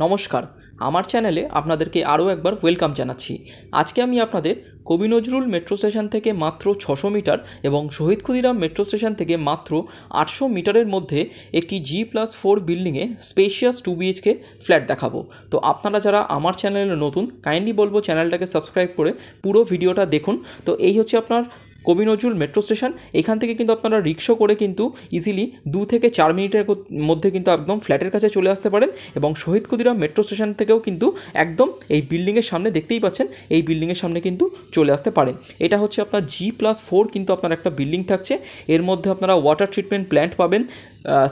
নমস্কার, আমার চ্যানেলে আপনাদেরকে আরও একবার ওয়েলকাম জানাচ্ছি। আজকে আমি আপনাদের কবি নজরুল মেট্রো স্টেশন থেকে মাত্র 600 মিটার এবং শহীদ ক্ষুদিরাম মেট্রো স্টেশন থেকে মাত্র 800 মিটারের মধ্যে একটি G+4 বিল্ডিংয়ে স্পেশিয়াস 2 BHK ফ্ল্যাট দেখাবো। তো আপনারা যারা আমার চ্যানেলে নতুন, কাইন্ডলি বলবো চ্যানেলটাকে সাবস্ক্রাইব করে পুরো ভিডিওটা দেখুন। তো এই হচ্ছে আপনার কবি নজরুল মেট্রো স্টেশন। এখান থেকে কিন্তু আপনারা রিক্সা করে কিন্তু ইজিলি 2 থেকে 4 মিনিটের মধ্যে কিন্তু একদম ফ্ল্যাটের কাছে চলে আসতে পারেন। এবং শহীদ ক্ষুদিরাম মেট্রো স্টেশন থেকেও কিন্তু একদম এই বিল্ডিংয়ের সামনে দেখতেই পাচ্ছেন, এই বিল্ডিংয়ের সামনে কিন্তু চলে আসতে পারেন। এটা হচ্ছে আপনার G+4 কিন্তু আপনার একটা বিল্ডিং থাকছে। এর মধ্যে আপনারা ওয়াটার ট্রিটমেন্ট প্ল্যান্ট পাবেন,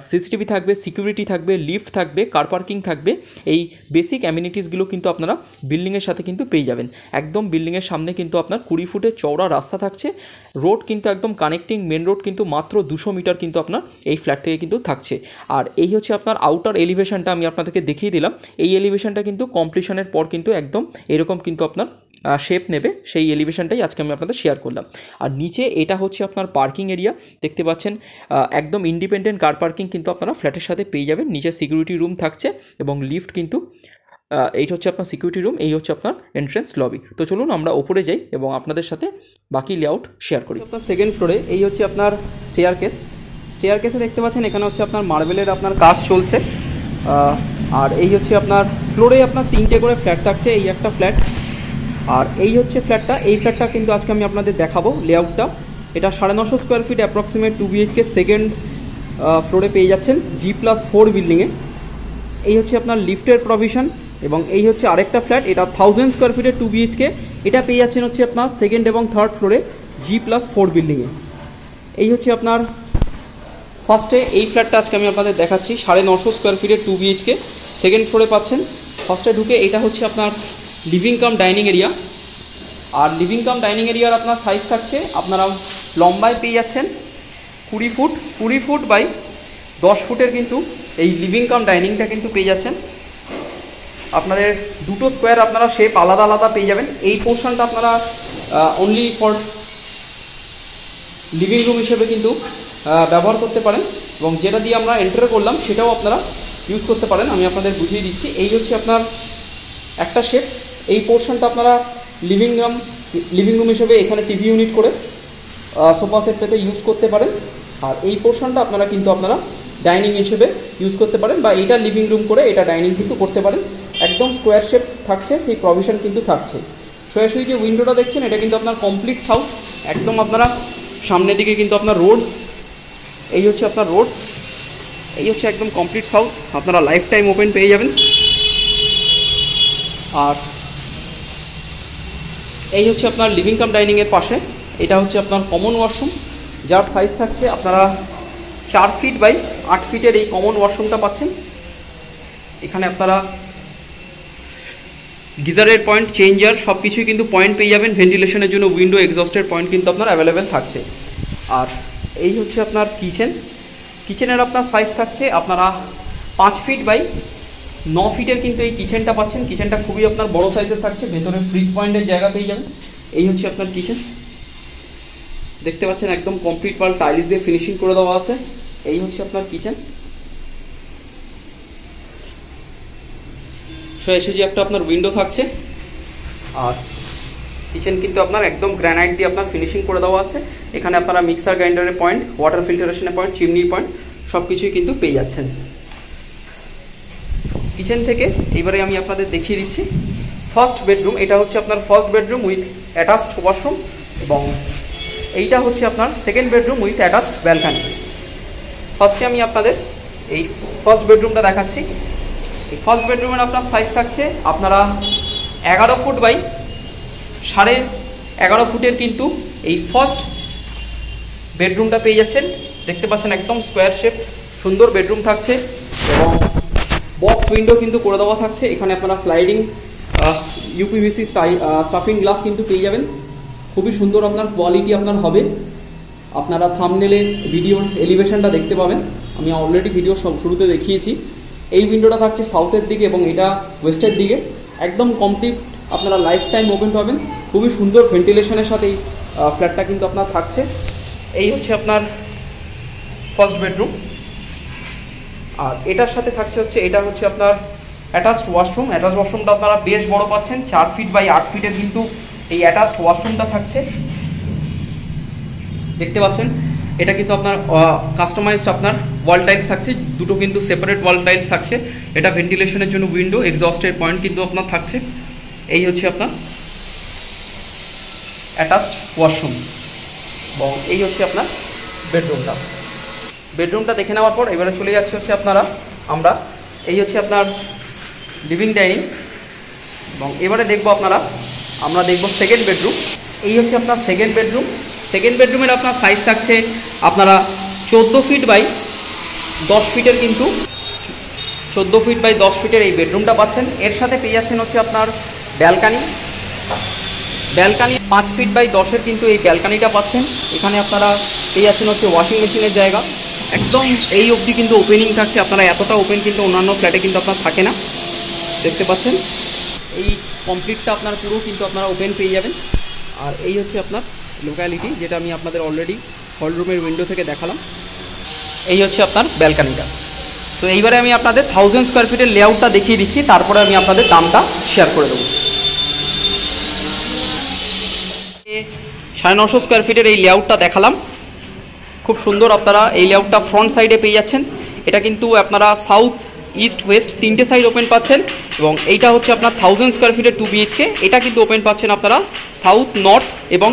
সিসিটিভি থাকবে, সিকিউরিটি থাকবে, লিফট থাকবে, কার পার্কিং থাকবে। এই বেসিক অ্যামিনিটিসগুলো কিন্তু আপনারা বিল্ডিংয়ের সাথে কিন্তু পেয়ে যাবেন। একদম বিল্ডিংয়ের সামনে কিন্তু আপনার 20 ফুটের চওড়া রাস্তা থাকছে। রোড কিন্তু একদম কানেক্টিং মেন রোড কিন্তু মাত্র 200 মিটার কিন্তু আপনার এই ফ্ল্যাট থেকে কিন্তু থাকছে। আর এই হচ্ছে আপনার আউটার এলিভেশনটা আমি আপনাদেরকে দেখিয়ে দিলাম। এই এলিভেশনটা কিন্তু কমপ্লিশনের পর কিন্তু একদম এরকম কিন্তু আপনার শেপ নেবে। সেই এলিভেশনটাই আজকে আমি আপনাদের শেয়ার করলাম। আর নিচে এটা হচ্ছে আপনার পার্কিং এরিয়া, দেখতে পাচ্ছেন একদম ইন্ডিপেন্ডেন্ট কার পার্কিং কিন্তু আপনারা ফ্ল্যাটের সাথে পেয়ে যাবেন। নিচে সিকিউরিটি রুম থাকছে এবং লিফট কিন্তু এইটা হচ্ছে আপনার সিকিউরিটি রুম, এই হচ্ছে আপনার এন্ট্রেন্স লবি। তো চলুন আমরা ওপরে যাই এবং আপনাদের সাথে বাকি লেআউট শেয়ার করি। আপনার সেকেন্ড ফ্লোরে এই হচ্ছে আপনার স্টেয়ার কেসে দেখতে পাচ্ছেন এখানে হচ্ছে আপনার মার্বেলের আপনার কাজ চলছে। আর এই হচ্ছে আপনার ফ্লোরে আপনার 3টে করে ফ্ল্যাট থাকছে, এই একটা ফ্ল্যাট। আর এই হচ্ছে ফ্ল্যাটটা, এই ফ্ল্যাটটা কিন্তু আজকে আমি আপনাদের দেখাবো লেআউটটা। এটা 950 square feet approximate 2 BHK second ফ্লোরে পেয়ে যাচ্ছেন G+4 বিল্ডিংয়ে। এই হচ্ছে আপনার লিফটের প্রভিশন। এবং এই হচ্ছে আরেকটা ফ্ল্যাট, এটা 1000 স্কোয়ার ফিটের 2 BHK। এটা পেয়ে যাচ্ছেন হচ্ছে আপনার সেকেন্ড এবং থার্ড ফ্লোরে G+4 বিল্ডিংয়ে। এই হচ্ছে আপনার ফার্স্টে এই ফ্ল্যাটটা আজকে আমি আপনাদের দেখাচ্ছি, 950 স্কোয়ার ফিটের 2 BHK সেকেন্ড ফ্লোরে পাচ্ছেন। ফার্স্টে ঢুকে এটা হচ্ছে আপনার লিভিং কাম ডাইনিং এরিয়া। আর লিভিং কাম ডাইনিং এরিয়ার আপনার সাইজ থাকছে, আপনারা লম্বায় পেয়ে যাচ্ছেন 20 ফুট বাই 10 ফুটের কিন্তু এই লিভিং কাম ডাইনিংটা কিন্তু পেয়ে যাচ্ছেন। আপনাদের দুটো স্কোয়ার আপনারা শেপ আলাদা আলাদা পেয়ে যাবেন। এই পোর্শনটা আপনারা অনলি ফর লিভিং রুম হিসেবে কিন্তু ব্যবহার করতে পারেন এবং যেটা দিয়ে আমরা এন্টার করলাম সেটাও আপনারা ইউজ করতে পারেন। আমি আপনাদের বুঝিয়ে দিচ্ছি। এই হচ্ছে আপনার একটা শেপ, এই পোর্শনটা আপনারা লিভিং রুম হিসেবে এখানে টিভি ইউনিট করে সোফা সেট পেতে ইউজ করতে পারেন। আর এই পোর্শনটা আপনারা কিন্তু ডাইনিং হিসেবে ইউজ করতে পারেন, বা এটা লিভিং রুম করে এটা ডাইনিং কিন্তু করতে পারেন। একদম স্কোয়ার শেপ থাকছে, সেই প্রভিশন কিন্তু থাকছে। সোজাসুজি যে উইন্ডোটা দেখছেন এটা কিন্তু আপনার কমপ্লিট সাউথ। একদম আপনারা সামনের দিকে কিন্তু আপনার রোড, এই হচ্ছে আপনার রোড, এই হচ্ছে একদম কমপ্লিট সাউথ। আপনারা লাইফ টাইম ওপেন পেয়ে যাবেন। আর এই হচ্ছে আপনার লিভিং কাম ডাইনিংয়ের পাশে এটা হচ্ছে আপনার কমন ওয়াশরুম, যার সাইজ থাকছে আপনারা 4 ফিট বাই 8 ফিটের এই কমন ওয়াশরুমটা পাচ্ছেন। এখানে আপনারা গিজারের পয়েন্ট, চেঞ্জার সব কিছুই কিন্তু পয়েন্ট পেয়ে যাবেন। ভেন্টিলেশনের জন্য উইন্ডো, এক্সস্টের পয়েন্ট কিন্তু আপনার অ্যাভেলেবেল থাকছে। আর এই হচ্ছে আপনার কিচেনের আপনার সাইজ থাকছে আপনারা 5 ফিট বাই 9 ফিটের কিন্তু এই কিচেনটা পাচ্ছেন। কিচেনটা খুবই আপনার বড় সাইজের থাকছে, ভেতরে ফ্রিজ পয়েন্টের জায়গা পেয়ে যাবেন। এই হচ্ছে আপনার কিচেন, দেখতে পাচ্ছেন একদম কমপ্লিট ওয়াল টাইলস দিয়ে ফিনিশিং করে দেওয়া আছে। এই হচ্ছে আপনার কিচেন, সোজাসুজি একটা আপনার উইন্ডো থাকছে। আর কিচেন কিন্তু আপনার একদম গ্রানাইট দিয়ে আপনার ফিনিশিং করে দেওয়া আছে। এখানে আপনারা মিক্সার গ্রাইন্ডারের পয়েন্ট, ওয়াটার ফিল্টারেশনের পয়েন্ট, চিমনি পয়েন্ট সব কিছুই কিন্তু পেয়ে যাচ্ছেন। কিচেন থেকে এইবারে আমি আপনাদের দেখিয়ে দিচ্ছি ফার্স্ট বেডরুম। এটা হচ্ছে আপনার first bedroom with attached washroom এবং এইটা হচ্ছে আপনার second bedroom with attached balcony. ফার্স্টে আমি আপনাদের এই ফার্স্ট বেডরুমটা দেখাচ্ছি। এই ফার্স্ট বেডরুমের আপনার সাইজ থাকছে আপনারা 11 ফুট বাই 11.5 ফুটের কিন্তু এই ফার্স্ট বেডরুমটা পেয়ে যাচ্ছেন। দেখতে পাচ্ছেন একদম স্কোয়ার শেপ সুন্দর বেডরুম থাকছে এবং বক্স উইন্ডো কিন্তু করে দেওয়া থাকছে। এখানে আপনারা স্লাইডিং UPVC স্টাফিং গ্লাস কিন্তু পেয়ে যাবেন। খুবই সুন্দর আপনার কোয়ালিটি আপনার হবে। আপনারা থাম্বনেলে ভিডিওর এলিভেশনটা দেখতে পাবেন, আমি অলরেডি ভিডিও শুরুতে দেখিয়েছি। এই উইন্ডোটা থাকছে সাউথের দিকে এবং এটা ওয়েস্টের দিকে। একদম কমপ্লিট আপনারা লাইফ টাইম ওপেন পাবেন। খুবই সুন্দর ভেন্টিলেশনের সাথে এই ফ্ল্যাটটা কিন্তু আপনার থাকছে। এই হচ্ছে আপনার ফার্স্ট বেডরুম। আর এটার সাথে থাকছে হচ্ছে এটা হচ্ছে আপনার অ্যাটাচড ওয়াশরুমটা আপনারা বেশ বড় পাচ্ছেন, 4 ফিট বাই 8 ফিটের কিন্তু এই অ্যাটাচড ওয়াশরুমটা থাকছে, দেখতে পাচ্ছেন। এটা কিন্তু আপনার কাস্টমাইজড আপনার ওয়াল টাইলস থাকছে, দুটো কিন্তু সেপারেট ওয়াল টাইলস থাকছে। এটা ভেন্টিলেশনের জন্য উইন্ডো, এক্সস্টের পয়েন্ট কিন্তু আপনার থাকছে। এই হচ্ছে আপনার অ্যাটাচড ওয়াশরুম এবং এই হচ্ছে আপনার বেডরুমটা দেখে নেওয়ার পর এবারে চলে যাচ্ছে হচ্ছে আমরা এই হচ্ছে আপনার লিভিং ডাইনিং এবং এবারে আমরা দেখব সেকেন্ড বেডরুম। এই হচ্ছে আপনার সেকেন্ড বেডরুমের আপনার সাইজ থাকছে আপনারা 14 ফিট বাই 10 ফিটের কিন্তু 14 ফিট বাই 10 ফিটের এই বেডরুমটা পাচ্ছেন। এর সাথে পেয়ে যাচ্ছেন হচ্ছে আপনার ব্যালকানি 5 ফিট বাই 10-এর কিন্তু এই ব্যালকানিটা পাচ্ছেন। এখানে আপনারা পেয়ে যাচ্ছেন হচ্ছে ওয়াশিং মেশিনের জায়গা, একদম এই অবধি কিন্তু ওপেনিং থাকছে। আপনারা এতটা ওপেন কিন্তু অন্যান্য ফ্ল্যাটে কিন্তু আপনার থাকে না, দেখতে পাচ্ছেন। এই কমপ্লিটটা আপনার পুরো কিন্তু আপনারা ওপেন পেয়ে যাবেন। আর এই হচ্ছে আপনার লোকালিটি, যেটা আমি আপনাদের অলরেডি হল রুমের উইন্ডো থেকে দেখালাম। এই হচ্ছে আপনার ব্যালকানিটা। তো এইবারে আমি আপনাদের 1000 স্কোয়ার ফিটের লেআউটটা দেখিয়ে দিচ্ছি, তারপরে আমি আপনাদের দামটা শেয়ার করে দেবো। 950 স্কোয়ার ফিটের এই লেআউটটা দেখালাম, খুব সুন্দর। আপনারা এই লেআউটটা ফ্রন্ট সাইডে পেয়ে যাচ্ছেন। এটা কিন্তু আপনারা সাউথ, ইস্ট, ওয়েস্ট তিনটে সাইড ওপেন পাচ্ছেন এবং এইটা হচ্ছে আপনার 1000 স্কোয়ার ফিটের 2 BHK। এটা কিন্তু ওপেন পাচ্ছেন আপনারা সাউথ, নর্থ এবং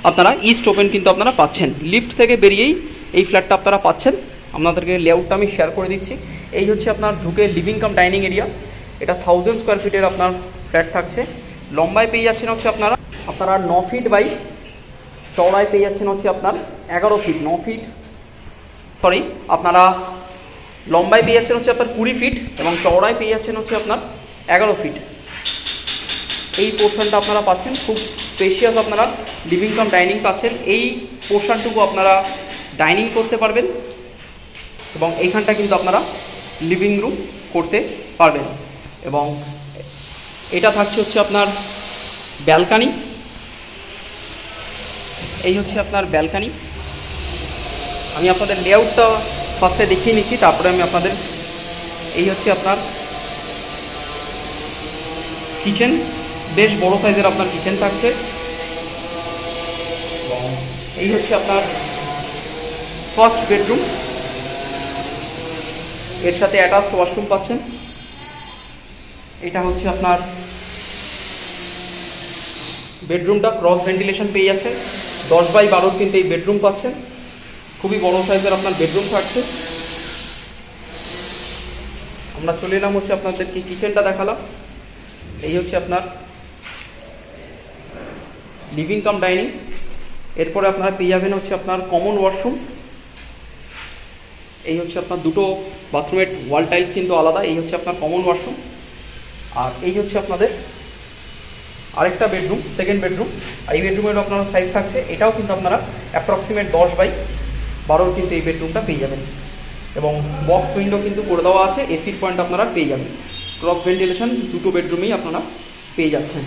আপনারা ইস্ট ওপেন কিন্তু আপনারা পাচ্ছেন। লিফট থেকে বেরিয়েই এই ফ্ল্যাটটা আপনারা পাচ্ছেন। আপনাদেরকে লেআউটটা আমি শেয়ার করে দিচ্ছি। এই হচ্ছে আপনার ঢুকে লিভিং কাম ডাইনিং এরিয়া। এটা 1000 স্কোয়ার ফিটের আপনার ফ্ল্যাট থাকছে। লম্বায় পেয়ে যাচ্ছেন হচ্ছে আপনারা 9 ফিট বাই চওড়ায় পেয়ে যাচ্ছেন হচ্ছে আপনার 11 ফিট। আপনারা লম্বায় পেয়ে যাচ্ছেন হচ্ছে আপনার 20 ফিট এবং চওড়ায় পেয়ে যাচ্ছেন হচ্ছে আপনার 11 ফিট। এই পোর্শনটা আপনারা পাচ্ছেন, খুব স্পেশিয়াস আপনারা লিভিং কাম ডাইনিং পাচ্ছেন। এই পোর্শনটুকু আপনারা ডাইনিং করতে পারবেন এবং এইখানটা কিন্তু আপনারা লিভিং রুম করতে পারবেন। এবং এটা থাকছে হচ্ছে আপনার ব্যালকানি। এই হচ্ছে আপনার ব্যালকানি। আমি আপনাদের লেআউটটা ফার্স্টে দেখিয়ে নিচ্ছি, তারপরে আমি আপনাদের এই হচ্ছে আপনার কিচেন, বেশ বড় সাইজের আপনার কিচেন থাকছে। এই হচ্ছে আপনার ফার্স্ট বেডরুম, এর সাথে অ্যাটাচড ওয়াশরুম পাচ্ছেন। এটা হচ্ছে আপনার বেডরুমটা, ক্রস ভেন্টিলেশন পেয়ে যাচ্ছে। 10 বাই 12 কিন্তু এই বেডরুম পাচ্ছেন, খুবই বড় সাইজের আপনার বেডরুম থাকছে। আমরা চলে এলাম হচ্ছে আপনাদেরকে কিচেনটা দেখালাম। এই হচ্ছে আপনার লিভিং কাম ডাইনিং। এরপরে আপনারা পেয়ে যাবেন হচ্ছে আপনার কমন ওয়াশরুম। এই হচ্ছে আপনার দুটো বাথরুমের ওয়াল টাইলস কিন্তু আলাদা। এই হচ্ছে আপনার কমন ওয়াশরুম। আর এই হচ্ছে আপনাদের আরেকটা বেডরুম, সেকেন্ড বেডরুম। এই বেডরুমের আপনার সাইজ থাকছে, এটাও কিন্তু আপনারা অ্যাপ্রক্সিমেট 10 বাই 12 কিন্তু এই বেডরুমটা পেয়ে যাবেন এবং বক্স উইন্ডো কিন্তু করে দেওয়া আছে। এসির পয়েন্ট আপনারা পেয়ে যাবেন। ক্রস ভেন্টিলেশন দুটো বেডরুমেই আপনারা পেয়ে যাচ্ছেন।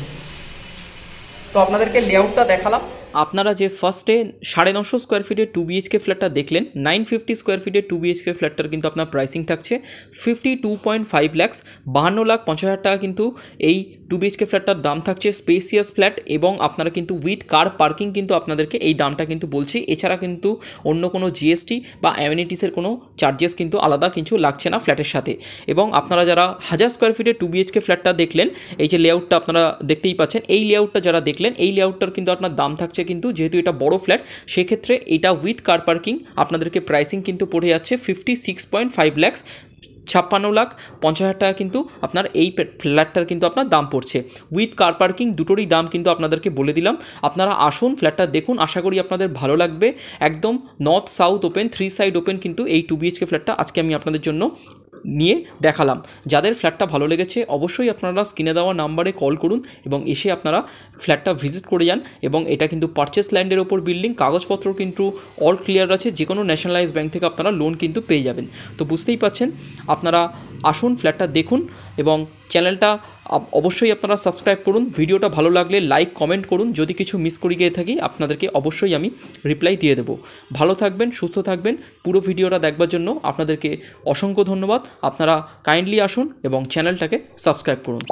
তো আপনাদেরকে লেআউটটা দেখালাম। আপনারা যে ফার্স্টে 950 স্কোয়ার ফিটের 2 BHK ফ্ল্যাটটা দেখলেন, 950 স্কোয়ার ফিটের 2 BHK ফ্ল্যাটটার কিন্তু আপনার প্রাইসিং থাকছে 52.5 lakhs, 52,50,000 টাকা কিন্তু এই 2 BHK ফ্ল্যাটটার দাম থাকছে। স্পেসিয়াস ফ্ল্যাট এবং আপনারা কিন্তু উইথ কার পার্কিং কিন্তু আপনাদেরকে এই দামটা কিন্তু বলছি। এছাড়া কিন্তু অন্য কোনো GST বা অ্যামিনিটিসের কোনো চার্জেস কিন্তু আলাদা কিছু লাগছে না ফ্ল্যাটের সাথে। এবং আপনারা যারা 1000 স্কোয়ার ফিটের 2 BHK ফ্ল্যাটটা দেখলেন, এই যে লেআউটটা আপনারা দেখতেই পাচ্ছেন, এই লেআউটটা যারা দেখলেন, এই লেআউটটার কিন্তু আপনার দাম থাকছে কিন্তু, যেহেতু এটা বড় ফ্ল্যাট সেক্ষেত্রে এটা উইথ কার পার্কিং আপনাদেরকে প্রাইসিং কিন্তু পড়ে যাচ্ছে 56.5 lakhs, 56,50,000 টাকা কিন্তু আপনার এই ফ্ল্যাটটার কিন্তু আপনার দাম পড়ছে। উইথ কার পার্কিং দুটোরই দাম কিন্তু আপনাদেরকে বলে দিলাম। আপনারা আসুন, ফ্ল্যাটটা দেখুন, আশা করি আপনাদের ভালো লাগবে। একদম north south open, 3 side open কিন্তু এই 2 BHK ফ্ল্যাটটা আজকে আমি আপনাদের জন্য নিয়ে দেখালাম। যাদের ফ্ল্যাটটা ভালো লেগেছে অবশ্যই আপনারা স্ক্রিনে দেওয়া নাম্বারে কল করুন এবং এসে আপনারা ফ্ল্যাটটা ভিজিট করে যান। এবং এটা কিন্তু পারচেস ল্যান্ডের ওপর বিল্ডিং, কাগজপত্র কিন্তু অল ক্লিয়ার আছে, যে কোনো ন্যাশনালাইজ ব্যাংক থেকে আপনারা লোন কিন্তু পেয়ে যাবেন। তো বুঝতেই পাচ্ছেন, আপনারা আসুন, ফ্ল্যাটটা দেখুন। এবং চ্যানেলটা অবশ্যই আপনারা সাবস্ক্রাইব করুন। ভিডিওটা ভালো লাগলে লাইক কমেন্ট করুন। যদি কিছু মিস করে গিয়ে থাকি আপনাদেরকে অবশ্যই আমি রিপ্লাই দিয়ে দেবো। ভালো থাকবেন, সুস্থ থাকবেন। পুরো ভিডিওটা দেখবার জন্য আপনাদেরকে অসংখ্য ধন্যবাদ। আপনারা কাইন্ডলি আসুন এবং চ্যানেলটাকে সাবস্ক্রাইব করুন।